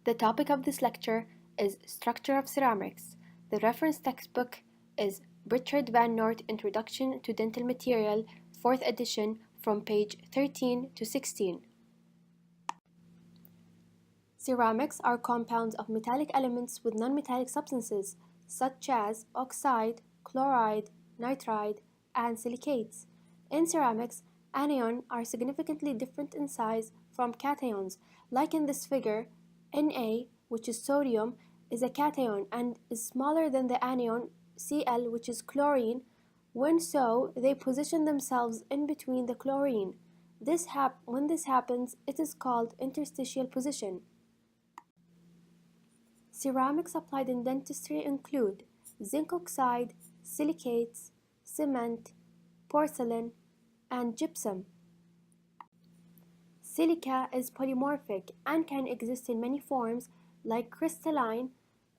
The topic of this lecture is Structure of Ceramics. The reference textbook is Richard Van Noort Introduction to Dental Material, 4th edition, from page 13 to 16. Ceramics are compounds of metallic elements with nonmetallic substances, such as oxide, chloride, nitride, and silicates. In ceramics, anions are significantly different in size from cations, like in this figure. Na, which is sodium, is a cation and is smaller than the anion Cl, which is chlorine. When so, they position themselves in between the chlorine. When this happens, it is called interstitial position. Ceramics applied in dentistry include zinc oxide, silicates, cement, porcelain, and gypsum. Silica is polymorphic and can exist in many forms, like crystalline.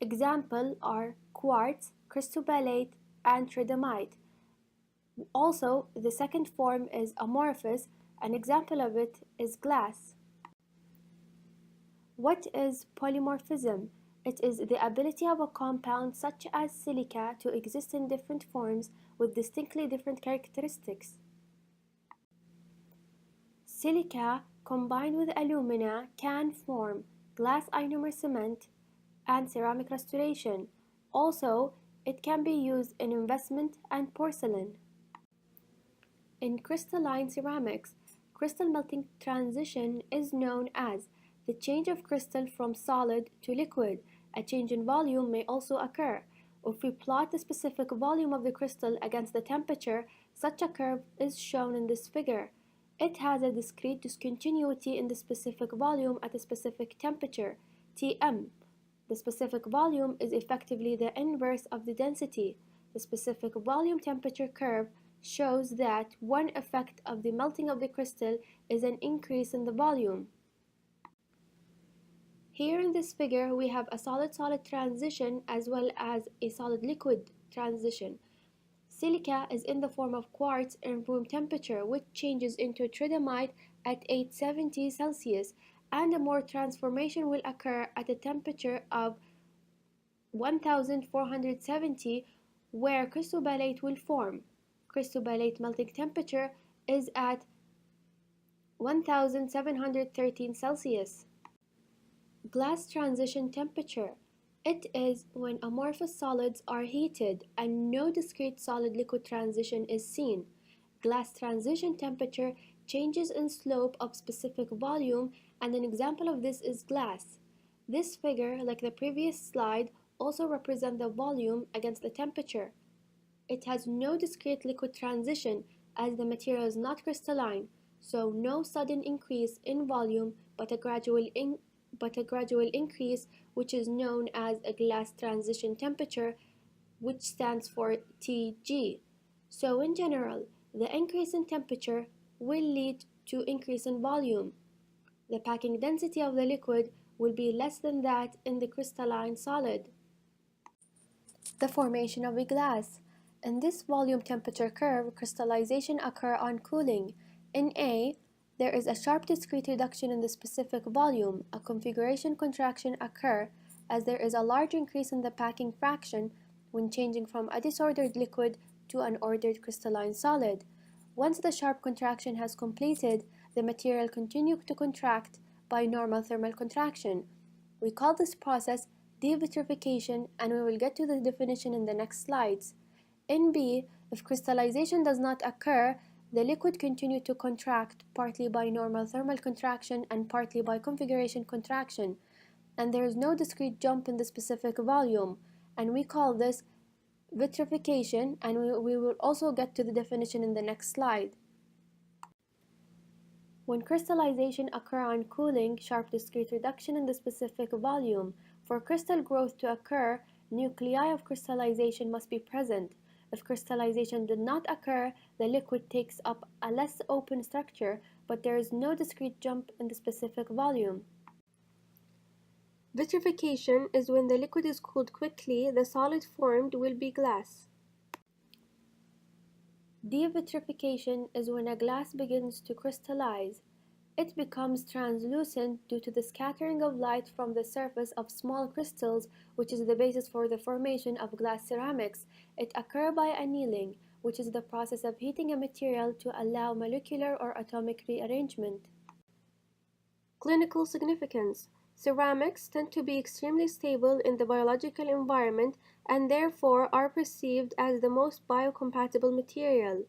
Examples are quartz, cristobalate, and tridymite. Also, the second form is amorphous. An example of it is glass. What is polymorphism? It is the ability of a compound such as silica to exist in different forms with distinctly different characteristics. Silica combined with alumina can form glass ionomer cement and ceramic restoration. Also, it can be used in investment and porcelain. In crystalline ceramics, crystal melting transition is known as the change of crystal from solid to liquid. A change in volume may also occur. If we plot the specific volume of the crystal against the temperature, such a curve is shown in this figure. It has a discrete discontinuity in the specific volume at a specific temperature, Tm. The specific volume is effectively the inverse of the density. The specific volume temperature curve shows that one effect of the melting of the crystal is an increase in the volume. Here in this figure, we have a solid-solid transition as well as a solid-liquid transition. Silica is in the form of quartz in room temperature, which changes into tridymite at 870 Celsius, and a more transformation will occur at a temperature of 1470, where cristobalate will form. Cristobalate melting temperature is at 1713 Celsius. Glass transition temperature. It is when amorphous solids are heated and no discrete solid-liquid transition is seen. Glass transition temperature changes in slope of specific volume, and an example of this is glass. This figure, like the previous slide, also represents the volume against the temperature. It has no discrete liquid transition as the material is not crystalline, so no sudden increase in volume but a gradual increase, which is known as a glass transition temperature, which stands for Tg. So in general, the increase in temperature will lead to increase in volume. The packing density of the liquid will be less than that in the crystalline solid. The formation of a glass. In this volume temperature curve, crystallization occurs on cooling. In A, there is a sharp discrete reduction in the specific volume. A configuration contraction occurs as there is a large increase in the packing fraction when changing from a disordered liquid to an ordered crystalline solid. Once the sharp contraction has completed, the material continues to contract by normal thermal contraction. We call this process devitrification, and we will get to the definition in the next slides. In B, if crystallization does not occur, the liquid continues to contract, partly by normal thermal contraction and partly by configuration contraction, and there is no discrete jump in the specific volume, and we call this vitrification, and we will also get to the definition in the next slide. When crystallization occurs on cooling, sharp discrete reduction in the specific volume. For crystal growth to occur, nuclei of crystallization must be present. If crystallization did not occur, the liquid takes up a less open structure, but there is no discrete jump in the specific volume. Vitrification is when the liquid is cooled quickly, the solid formed will be glass. Devitrification is when a glass begins to crystallize. It becomes translucent due to the scattering of light from the surface of small crystals, which is the basis for the formation of glass ceramics. It occurs by annealing, which is the process of heating a material to allow molecular or atomic rearrangement. Clinical significance. Ceramics tend to be extremely stable in the biological environment and therefore are perceived as the most biocompatible material.